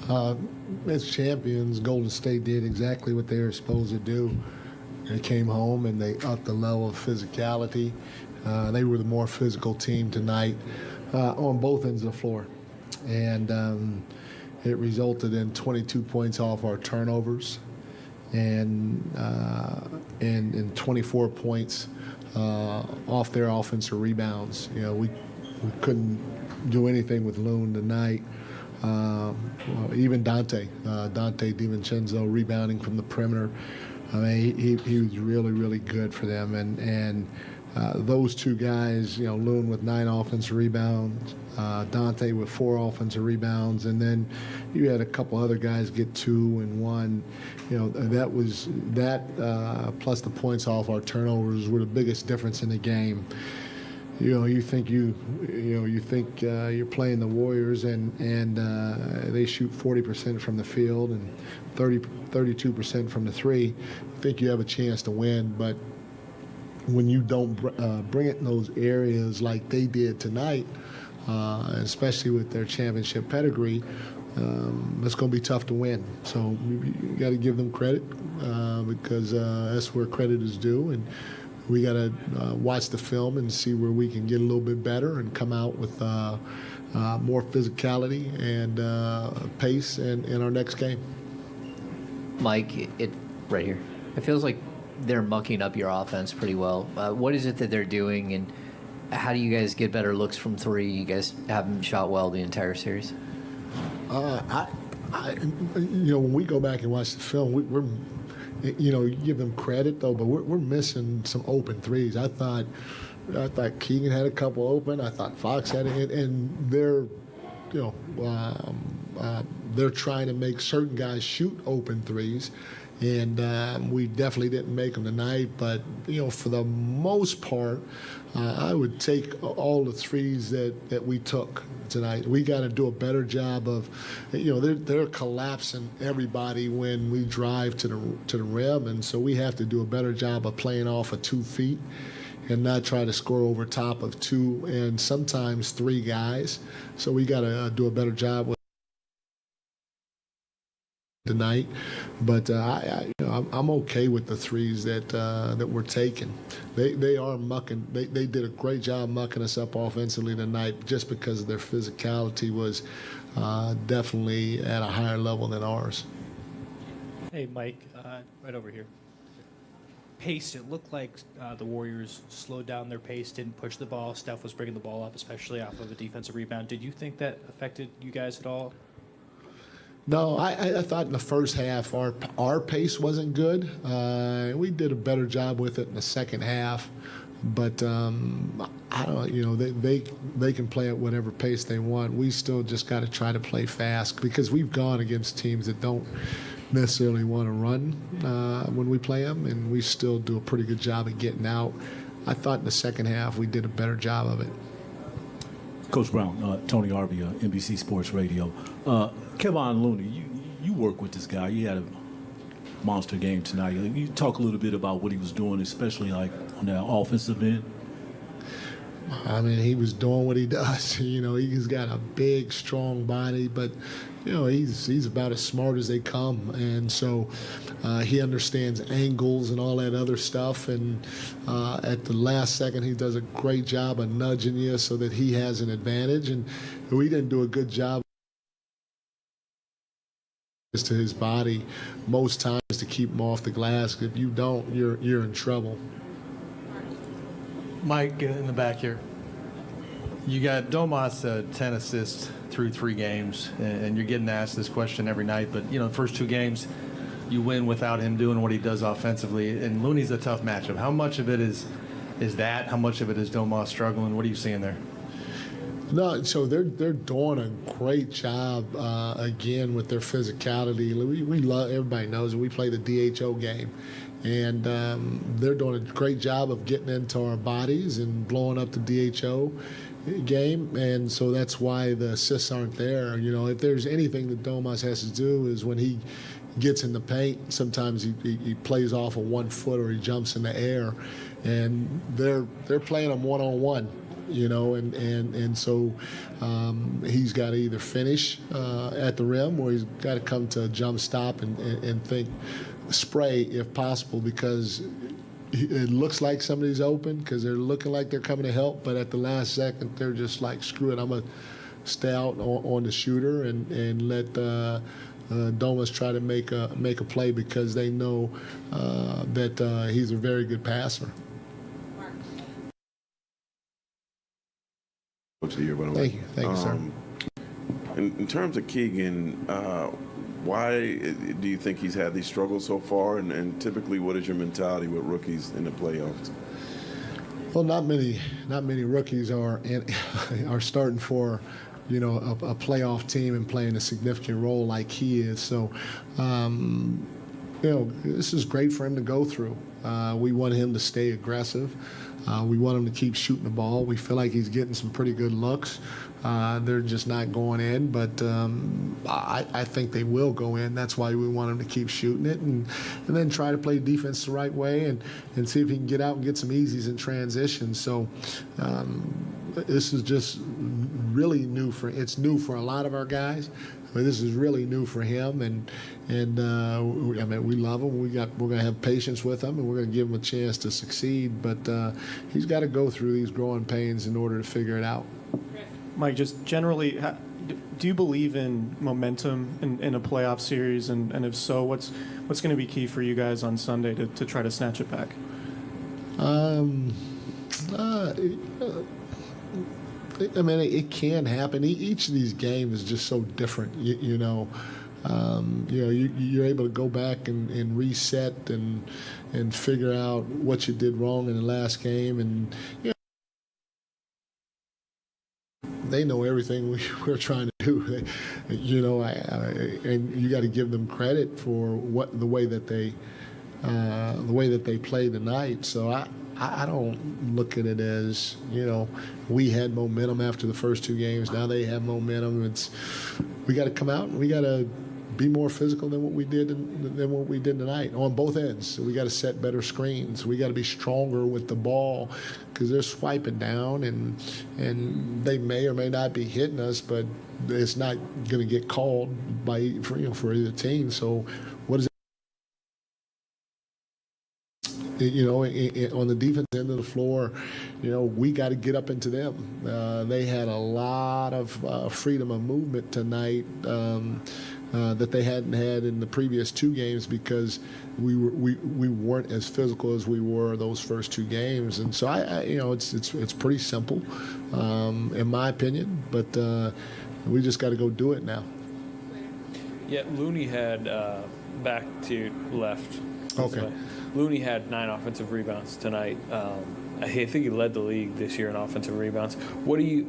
As champions, Golden State did exactly what they were supposed to do. They came home and they upped the level of physicality. They were the more physical team tonight on both ends of the floor. And it resulted in 22 points off our turnovers and 24 points off their offensive rebounds. You know, we couldn't do anything with Loon tonight. Even Dante DiVincenzo rebounding from the perimeter. I mean, he was really, really good for them. And those two guys, you know, Loon with 9 offensive rebounds, Dante with 4 offensive rebounds, and then you had a couple other guys get 2 and 1. You know, that plus the points off our turnovers were the biggest difference in the game. You know, you think you're playing the Warriors and they shoot 40% from the field and 32% from the three. You think you have a chance to win, but when you don't bring it in those areas like they did tonight, especially with their championship pedigree, it's going to be tough to win. So you got to give them credit because that's where credit is due, and we got to watch the film and see where we can get a little bit better and come out with more physicality and pace in our next game. Mike, right here. It feels like they're mucking up your offense pretty well. What is it that they're doing, and how do you guys get better looks from 3? You guys haven't shot well the entire series. When we go back and watch the film, we're you give them credit though, but we're missing some open threes. I thought Keegan had a couple open. I thought Fox had it, and they're trying to make certain guys shoot open threes. And we definitely didn't make them tonight, but for the most part, I would take all the threes that we took tonight. We got to do a better job of, they're collapsing everybody when we drive to the rim, and so we have to do a better job of playing off of 2 feet and not try to score over top of 2 and sometimes 3 guys. So we got to do a better job with tonight, but I'm okay with the threes that we're taking. They are mucking. They did a great job mucking us up offensively tonight, just because their physicality was definitely at a higher level than ours. Hey, Mike, right over here. Pace. It looked like the Warriors slowed down their pace, didn't push the ball. Steph was bringing the ball up, especially off of a defensive rebound. Did you think that affected you guys at all? No, I thought in the first half our pace wasn't good. We did a better job with it in the second half, but I don't. They can play at whatever pace they want. We still just got to try to play fast, because we've gone against teams that don't necessarily want to run when we play them, and we still do a pretty good job of getting out. I thought in the second half we did a better job of it. Coach Brown, Tony Arby, NBC Sports Radio. Kevon Looney, you work with this guy. You had a monster game tonight. You talk a little bit about what he was doing, especially like on that offensive end. I mean, he was doing what he does. He's got a big, strong body, but he's about as smart as they come, and so he understands angles and all that other stuff. And at the last second, he does a great job of nudging you so that he has an advantage. And we didn't do a good job to his body most times to keep him off the glass. If you don't, you're in trouble. Mike, in the back here. You got Domas 10 assists through 3 games, and you're getting asked this question every night. But the first 2 games, you win without him doing what he does offensively. And Looney's a tough matchup. How much of it is that? How much of it is Domas struggling? What are you seeing there? No, so they're doing a great job again with their physicality. We love, everybody knows that we play the DHO game, and they're doing a great job of getting into our bodies and blowing up the DHO game, and so that's why the assists aren't there. If there's anything that Domas has to do is when he gets in the paint, sometimes he plays off of 1 foot or he jumps in the air, and they're playing him one-on-one. and so he's got to either finish at the rim or he's got to come to a jump stop and think spray if possible, because it looks like somebody's open because they're looking like they're coming to help, but at the last second they're just like, screw it, I'm gonna stay out on the shooter and let Domas try to make a play, because they know that he's a very good passer. Coach of the year, by the way. Thank you, sir. In terms of Keegan, why do you think he's had these struggles so far? And typically, what is your mentality with rookies in the playoffs? Well, not many rookies are starting for, a playoff team and playing a significant role like he is. So, this is great for him to go through. We want him to stay aggressive. We want him to keep shooting the ball. We feel like he's getting some pretty good looks. They're just not going in, but I think they will go in. That's why we want him to keep shooting it and then try to play defense the right way and see if he can get out and get some easies in transition. So this is just really new it's new for a lot of our guys. But this is really new for him, and we love him. We're going to have patience with him, and we're going to give him a chance to succeed. But he's got to go through these growing pains in order to figure it out. Mike, just generally, do you believe in momentum in a playoff series? And if so, what's going to be key for you guys on Sunday to try to snatch it back? It can happen. Each of these games is just so different. You're able to go back and reset and figure out what you did wrong in the last game, and they know everything we're trying to do. And you got to give them credit for the way that they played tonight. So I don't look at it as, we had momentum after the first two games. Now they have momentum. We got to come out and we got to be more physical than what we did tonight on both ends. So we got to set better screens. We got to be stronger with the ball, because they're swiping down and they may or may not be hitting us, but it's not going to get called for either team. So what is it? On the defense end of the floor, we got to get up into them. They had a lot of freedom of movement tonight that they hadn't had in the previous two games, because we weren't as physical as we were those first two games. And so it's pretty simple, in my opinion. But we just got to go do it now. Yeah, Looney had back to left. Okay. Looney had 9 offensive rebounds tonight. I think he led the league this year in offensive rebounds. What do you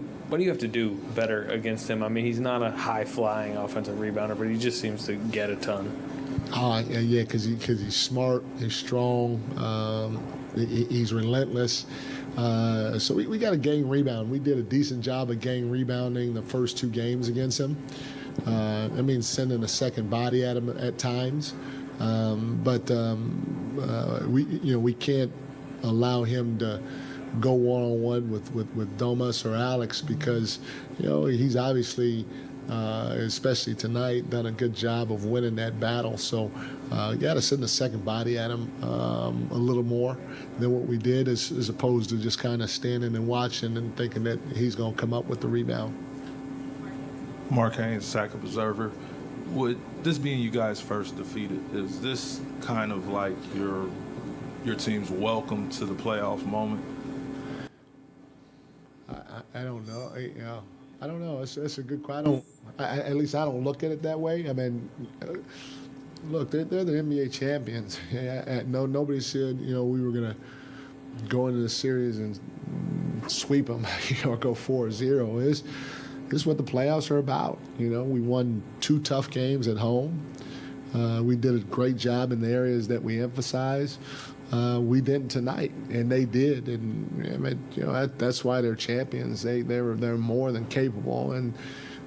have to do better against him? I mean, he's not a high-flying offensive rebounder, but he just seems to get a ton. Yeah, because he's smart, he's strong, he's relentless. So we got to gang rebound. We did a decent job of gang rebounding the first two games against him. That means sending a second body at him at times. But we can't allow him to go one-on-one with Domas or Alex, because he's obviously, especially tonight, done a good job of winning that battle. So you got to send a second body at him a little more than what we did, as opposed to just kind of standing and watching and thinking that he's going to come up with the rebound. Mark Haynes, Sac Observer. Would this being you guys' first defeated, is this kind of like your team's welcome to the playoff moment? I don't know. I don't know. It's a good question. At least I don't look at it that way. I mean, look, they're the NBA champions. Nobody said we were gonna go into the series and sweep them, or go 4-0. This is what the playoffs are about. We won 2 tough games at home. We did a great job in the areas that we emphasize. We didn't tonight, and they did. And that's why they're champions. They're more than capable, and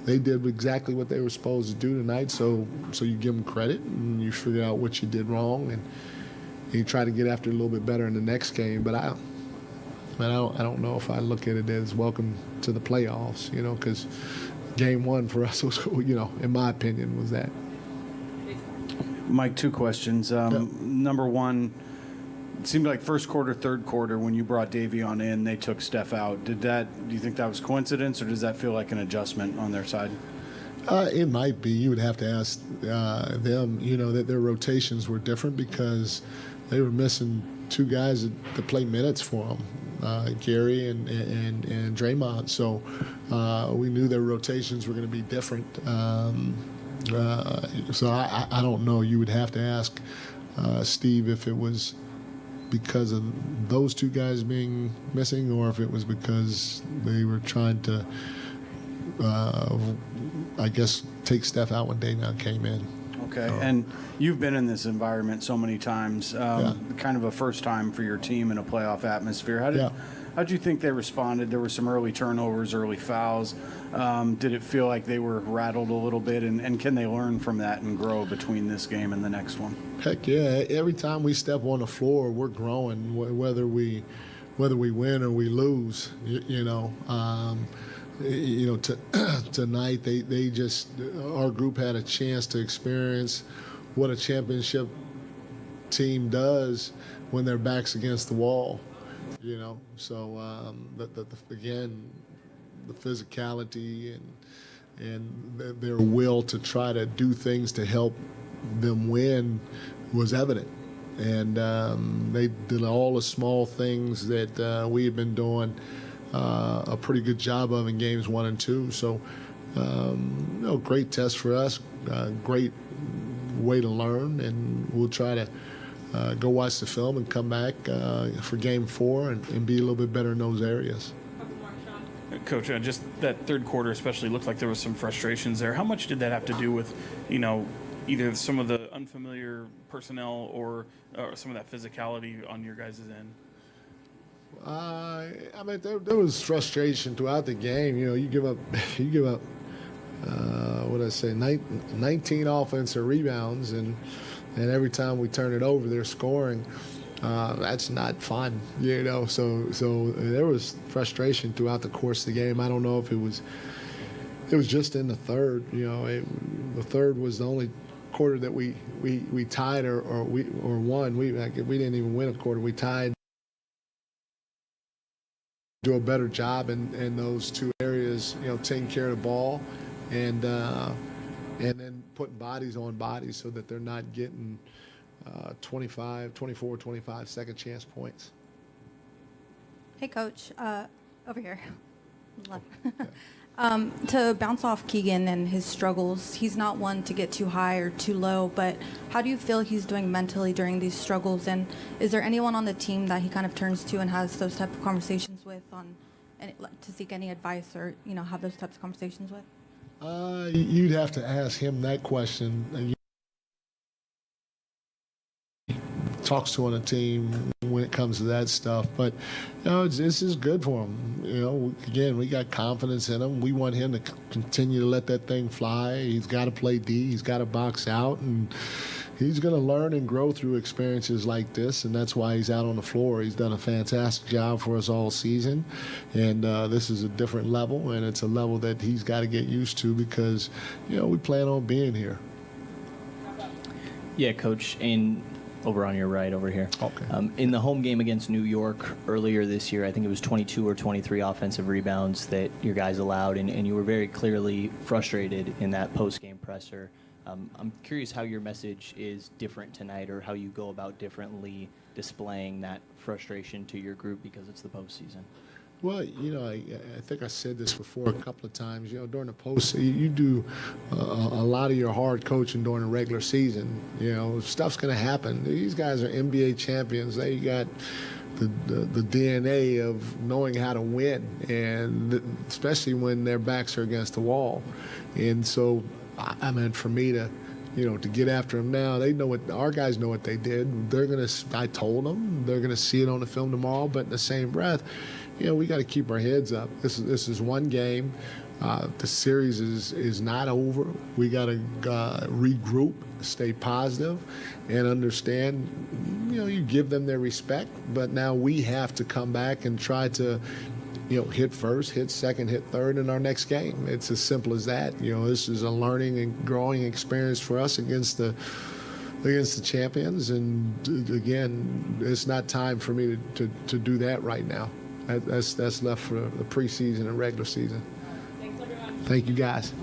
they did exactly what they were supposed to do tonight. So you give them credit, and you figure out what you did wrong, and you try to get after it a little bit better in the next game. But And I don't know if I look at it as welcome to the playoffs, because game one for us was, in my opinion, was that. Mike, two questions. Number one, it seemed like first quarter, third quarter, when you brought Davion in, they took Steph out. Do you think that was coincidence, or does that feel like an adjustment on their side? It might be. You would have to ask them, that their rotations were different because they were missing two guys that play minutes for them, Gary and Draymond. So we knew their rotations were going to be different. So I don't know. You would have to ask Steve if it was because of those two guys being missing or if it was because they were trying to, I guess, take Steph out when Davion came in. Okay. And you've been in this environment so many times, kind of a first time for your team in a playoff atmosphere. How did you think they responded? There were some early turnovers, early fouls. Did it feel like they were rattled a little bit? And can they learn from that and grow between this game and the next one? Heck yeah! Every time we step on the floor, we're growing. Whether we win or we lose, tonight they just our group had a chance to experience what a championship team does when their back's against the wall. So again, the physicality and their will to try to do things to help them win was evident. And they did all the small things that we had been doing a pretty good job of in games 1 and 2. So, great test for us, great way to learn, and we'll try to go watch the film and come back for game 4 and be a little bit better in those areas. Coach, just that third quarter especially looked like there was some frustrations there. How much did that have to do with, either some of the unfamiliar personnel or some of that physicality on your guys' end? There was frustration throughout the game. You give up, 19 offensive rebounds, and every time we turn it over, they're scoring. That's not fun, So there was frustration throughout the course of the game. I don't know if it was just in the third. The third was the only quarter that we tied or won. We didn't even win a quarter. We tied. Do a better job in those two areas, taking care of the ball, and then putting bodies on bodies so that they're not getting 24, 25 second chance points. Hey, Coach, over here. To bounce off Keegan and his struggles, he's not one to get too high or too low, but how do you feel he's doing mentally during these struggles? And is there anyone on the team that he kind of turns to and has those type of conversations with to seek any advice or, have those types of conversations with? You'd have to ask him that question. Talks to on a team when it comes to that stuff, but this is good for him. Again, we got confidence in him. We want him to continue to let that thing fly. He's got to play D. He's got to box out, and he's going to learn and grow through experiences like this, and that's why he's out on the floor. He's done a fantastic job for us all season, and this is a different level, and it's a level that he's got to get used to because we plan on being here. Yeah, Coach, and over on your right over here. Okay. In the home game against New York earlier this year, I think it was 22 or 23 offensive rebounds that your guys allowed, and you were very clearly frustrated in that post-game presser. I'm curious how your message is different tonight, or how you go about differently displaying that frustration to your group because it's the postseason. Well, I think I said this before a couple of times. During the post, you do a lot of your hard coaching during the regular season. Stuff's going to happen. These guys are NBA champions. They got the DNA of knowing how to win, and especially when their backs are against the wall. And so, for me to get after them now, they know what our guys know what they did. I told them they're gonna see it on the film tomorrow. But in the same breath, we got to keep our heads up. This is one game. The series is not over. We got to regroup, stay positive, and understand. You give them their respect, but now we have to come back and try to, hit first, hit second, hit third in our next game. It's as simple as that. This is a learning and growing experience for us against the champions. And again, it's not time for me to do that right now. That's left for the preseason and regular season. Thanks, everyone. Thank you, guys.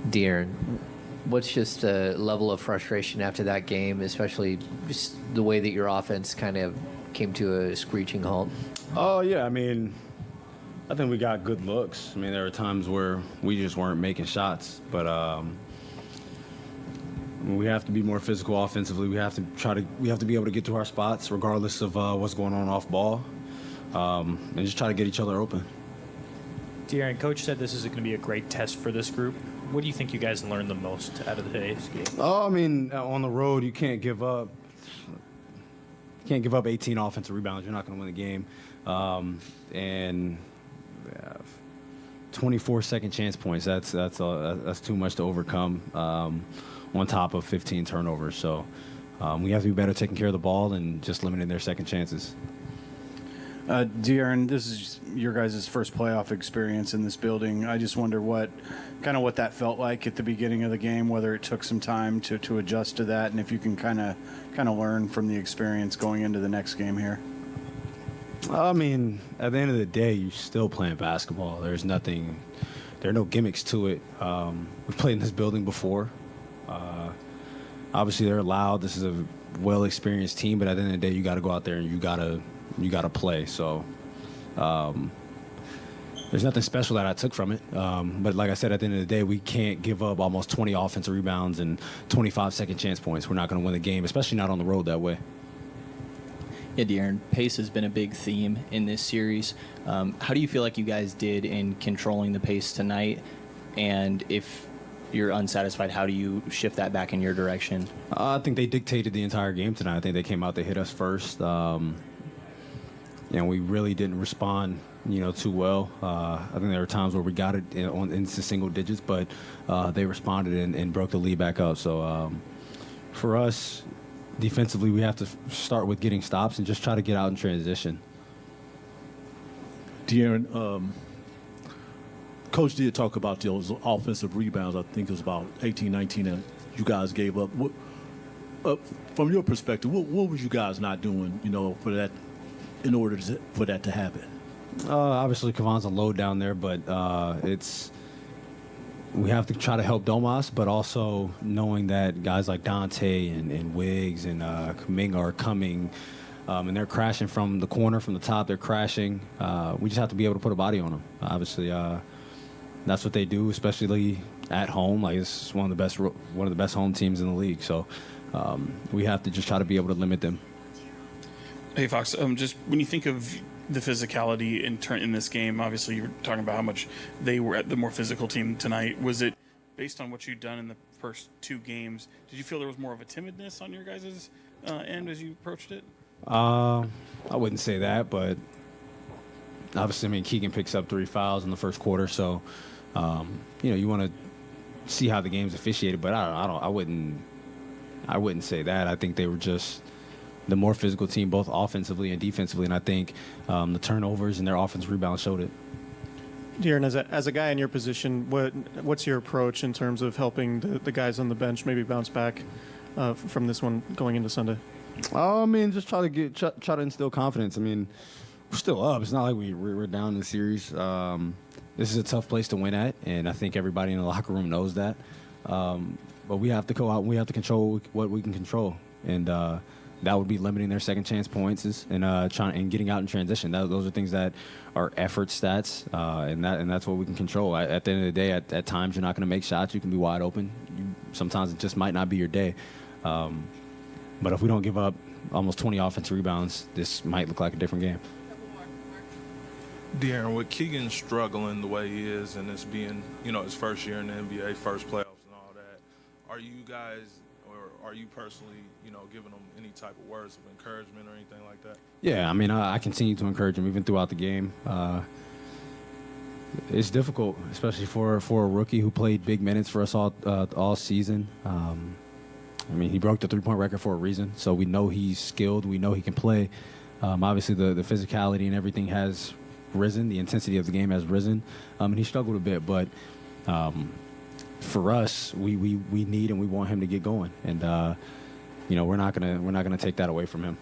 De'Aaron, what's just the level of frustration after that game, especially just the way that your offense kind of came to a screeching halt? Oh, yeah. I mean, I think we got good looks. I mean, there were times where we just weren't making shots, but we have to be more physical offensively. We have to be able to get to our spots regardless of what's going on off ball, and just try to get each other open. De'Aaron, Coach said this is going to be a great test for this group. What do you think you guys learned the most out of today's game? Oh, I mean, on the road, you can't give up. You can't give up 18 offensive rebounds. You're not going to win the game. And 24 second chance points. That's too much to overcome. On top of 15 turnovers. So we have to be better taking care of the ball and just limiting their second chances. De'Aaron, this is your guys' first playoff experience in this building. I just wonder what that felt like at the beginning of the game, whether it took some time to adjust to that, and if you can kind of learn from the experience going into the next game here. I mean, at the end of the day, you're still playing basketball. There are no gimmicks to it. We've played in this building before. Obviously, they're loud. This is a well-experienced team, but at the end of the day, you got to go out there and you got to play. So there's nothing special that I took from it. But like I said, at the end of the day, we can't give up almost 20 offensive rebounds and 25 second chance points. We're not going to win the game, especially not on the road that way. Yeah, De'Aaron, pace has been a big theme in this series. How do you feel like you guys did in controlling the pace tonight? And if you're unsatisfied, how do you shift that back in your direction? I think they dictated the entire game tonight. I think they came out, they hit us first. And we really didn't respond, too well. I think there were times where we got it into single digits, but they responded and broke the lead back up. So for us, defensively, we have to start with getting stops and just try to get out in transition. De'Aaron, Coach did talk about those offensive rebounds. I think it was about 18, 19 that you guys gave up. From your perspective, what were you guys not doing, for that, in order for that to happen? Obviously, Kavon's a load down there, but we have to try to help Domas, but also knowing that guys like Dante and Wiggs and Kuminga are coming, and they're crashing from the corner, from the top. They're crashing. We just have to be able to put a body on them. Obviously, that's what they do, especially at home. Like, it's one of the best home teams in the league. So we have to just try to be able to limit them. Hey, Fox, just when you think of the physicality in this game, obviously you're talking about how much they were at the more physical team tonight. Was it based on what you'd done in the first two games? Did you feel there was more of a timidness on your guys' end as you approached it? I wouldn't say that, but obviously, I mean, Keegan picks up 3 fouls in the first quarter, so you want to see how the game's officiated. But I wouldn't say that. I think they were just the more physical team, both offensively and defensively, and I think the turnovers and their offensive rebounds showed it. De'Aaron, as a guy in your position, what's your approach in terms of helping the guys on the bench maybe bounce back from this one going into Sunday? I mean, just try to instill confidence. I mean, we're still up. It's not like we're down in the series. This is a tough place to win at, and I think everybody in the locker room knows that. But we have to go out and we have to control what we can control, and that would be limiting their second chance points and getting out in transition. Those are things that are effort stats, and that's what we can control. At the end of the day, at times you're not going to make shots. You can be wide open. Sometimes it just might not be your day. But if we don't give up almost 20 offensive rebounds, this might look like a different game. De'Aaron, with Keegan struggling the way he is, and this being, his first year in the NBA, first playoffs and all that, are you guys, or are you personally, giving him any type of words of encouragement or anything like that? Yeah, I mean, I continue to encourage him even throughout the game. It's difficult, especially for a rookie who played big minutes for us all season. I mean, he broke the three-point record for a reason, so we know he's skilled. We know he can play. Obviously, the physicality and everything has risen. The intensity of the game has risen, and he struggled a bit. But for us, we need and we want him to get going, and we're not gonna take that away from him.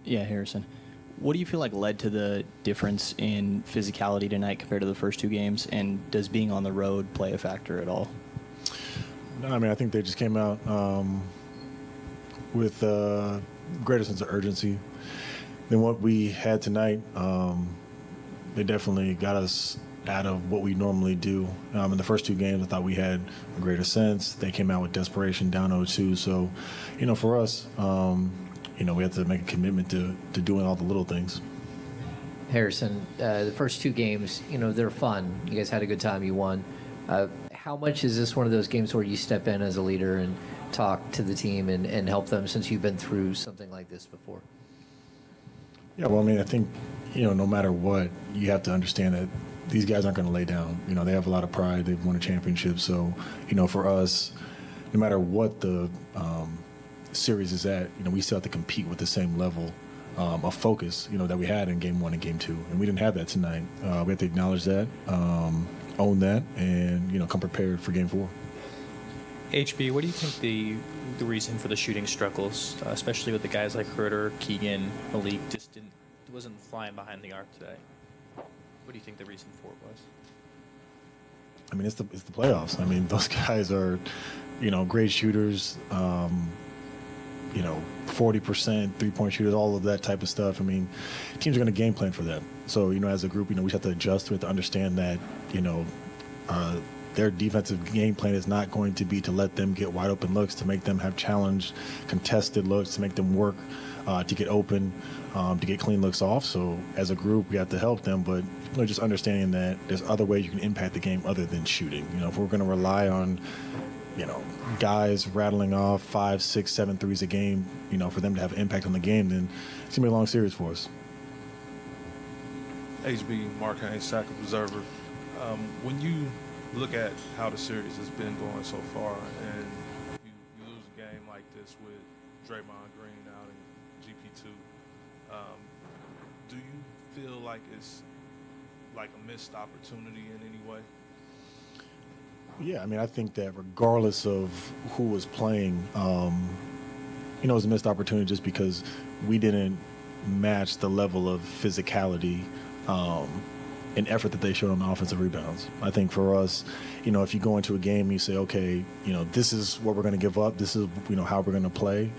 Yeah, Harrison. What do you feel like led to the difference in physicality tonight compared to the first 2 games? And does being on the road play a factor at all? No, I mean, I think they just came out with greater sense of urgency than what we had tonight. They definitely got us out of what we normally do. In the first 2 games, I thought we had a greater sense. They came out with desperation, down 0-2. So, for us, we have to make a commitment to doing all the little things. Harrison, the first 2 games, they're fun. You guys had a good time. You won. How much is this one of those games where you step in as a leader and talk to the team and help them, since you've been through something like this before? Yeah, well, I mean, I think, no matter what, you have to understand that these guys aren't going to lay down. They have a lot of pride. They've won a championship. So, for us, no matter what the series is at, we still have to compete with the same level of focus, that we had in Game 1 and Game 2. And we didn't have that tonight. We have to acknowledge that, own that, and, come prepared for Game 4. HB, what do you think the reason for the shooting struggles, especially with the guys like Herter, Keegan, Malik, just wasn't flying behind the arc today? What do you think the reason for it was? I mean, it's the playoffs. I mean, those guys are, great shooters. 40% three-point shooters, all of that type of stuff. I mean, teams are going to game plan for them. So, as a group, we have to adjust. We have to understand that, their defensive game plan is not going to be to let them get wide open looks, to make them have challenged, contested looks, to make them work to get open, to get clean looks off. So as a group, we have to help them, but just understanding that there's other ways you can impact the game other than shooting. If we're going to rely on, guys rattling off 5, 6, 7 threes a game, for them to have impact on the game, then it's going to be a long series for us. HB, Mark Haynes, Sac Observer. When you look at how the series has been going so far, and you lose a game like this with Draymond Green out in GP2, do you feel like it's like a missed opportunity in any way? Yeah, I mean, I think that regardless of who was playing, it was a missed opportunity just because we didn't match the level of physicality and effort that they showed on the offensive rebounds. I think for us, if you go into a game and you say, okay, this is what we're going to give up, this is, how we're going to play,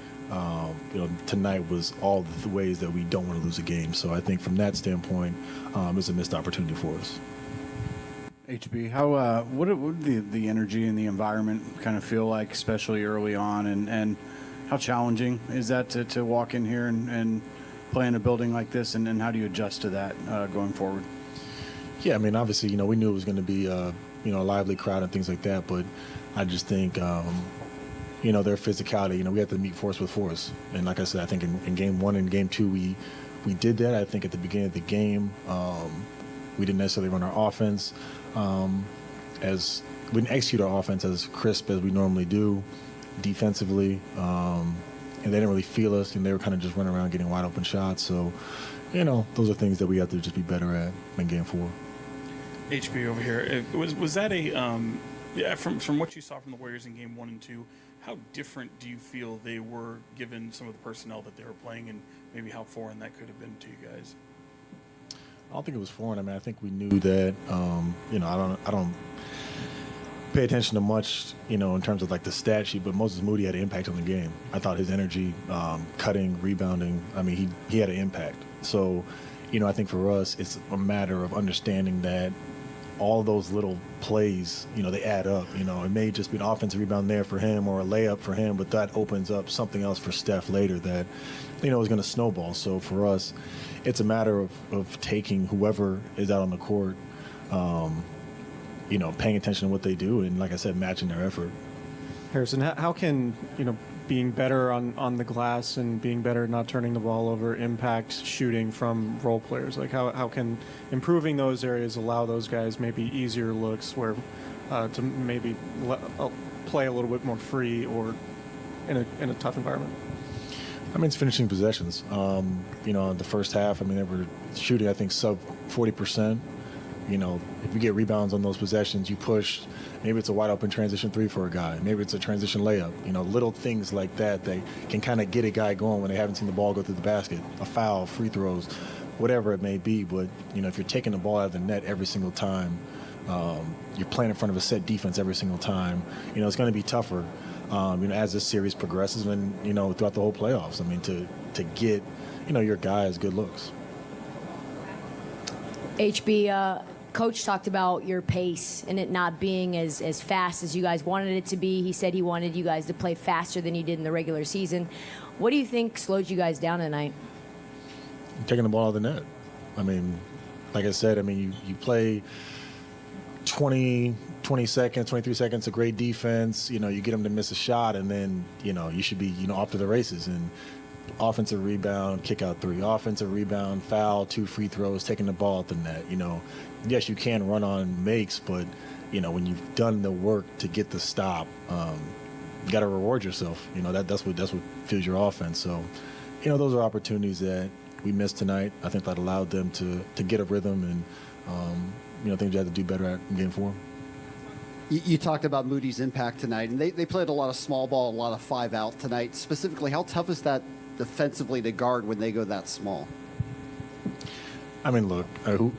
tonight was all the ways that we don't want to lose a game. So I think from that standpoint, it's a missed opportunity for us. HB, how what did the energy and the environment kind of feel like, especially early on, and how challenging is that to walk in here and play in a building like this, and how do you adjust to that going forward? Yeah, I mean, obviously, we knew it was going to be a lively crowd and things like that, but I just think their physicality, we had to meet force with force, and like I said, I think in Game 1 and Game 2 we did that. I think at the beginning of the game we didn't necessarily run our offense as we didn't execute our offense as crisp as we normally do defensively, and they didn't really feel us, and they were kind of just running around getting wide open shots. So, those are things that we have to just be better at in Game 4. HB over here. Was that from what you saw from the Warriors in Game 1 and 2? How different do you feel they were given some of the personnel that they were playing, and maybe how foreign that could have been to you guys? I don't think it was foreign. I mean, I think we knew that. I don't pay attention to much, in terms of like the stat sheet, but Moses Moody had an impact on the game. I thought his energy, cutting, rebounding, I mean, he had an impact. So, I think for us, it's a matter of understanding that all those little plays, they add up. It may just be an offensive rebound there for him or a layup for him, but that opens up something else for Steph later that, is going to snowball. So for us, it's a matter of taking whoever is out on the court, paying attention to what they do, and like I said, matching their effort. Harrison, how can, being better on the glass and being better at not turning the ball over impact shooting from role players? Like how can improving those areas allow those guys maybe easier looks where to maybe play a little bit more free or in a tough environment? I mean, it's finishing possessions. The first half, I mean, they were shooting, I think, sub 40%. You know, if you get rebounds on those possessions, you push. Maybe it's a wide open transition 3 for a guy. Maybe it's a transition layup. You know, little things like that can kind of get a guy going when they haven't seen the ball go through the basket. A foul, free throws, whatever it may be. But, you know, if you're taking the ball out of the net every single time, you're playing in front of a set defense every single time, you know, it's going to be tougher, you know, as this series progresses and, you know, throughout the whole playoffs. I mean, to get, you know, your guys good looks. HB, Coach talked about your pace and it not being as fast as you guys wanted it to be. He said he wanted you guys to play faster than you did in the regular season. What do you think slowed you guys down tonight? Taking the ball out of the net. I mean, like I said, I mean, you play 20 seconds, 23 seconds of great defense. You know, you get them to miss a shot, and then, you know, you should be, you know, off to the races. And offensive rebound, kick out 3, offensive rebound, foul, 2 free throws, taking the ball at the net. You know, yes, you can run on makes, but, you know, when you've done the work to get the stop, you got to reward yourself. You know, that's what fuels your offense. So, you know, those are opportunities that we missed tonight. I think that allowed them to get a rhythm and, you know, things you had to do better at in Game 4. You talked about Moody's impact tonight, and they played a lot of small ball, a lot of 5-out tonight. Specifically, how tough is that defensively to guard when they go that small? I mean, look,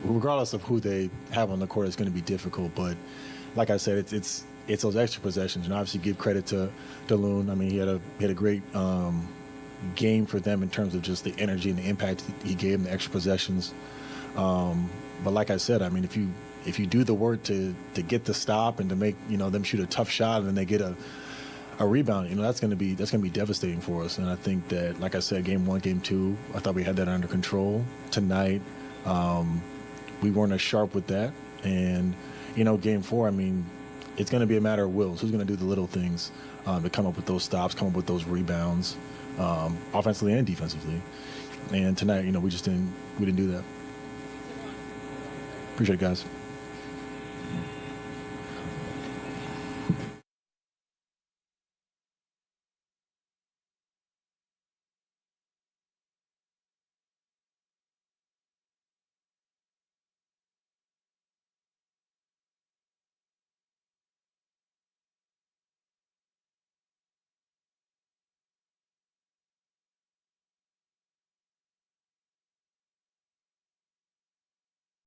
regardless of who they have on the court, it's going to be difficult. But like I said, it's those extra possessions. And obviously, give credit to Loon. I mean, he had a great game for them in terms of just the energy and the impact he gave them, the extra possessions. But like I said, I mean, if you do the work to get the stop and to make, you know, them shoot a tough shot and then they get a rebound, you know, that's gonna be devastating for us. And I think that, like I said, Game 1, Game 2, I thought we had that under control. Tonight, we weren't as sharp with that. And, you know, Game 4, I mean, it's gonna be a matter of wills. Who's gonna do the little things to come up with those stops, come up with those rebounds, offensively and defensively. And tonight, you know, we didn't do that. Appreciate it, guys.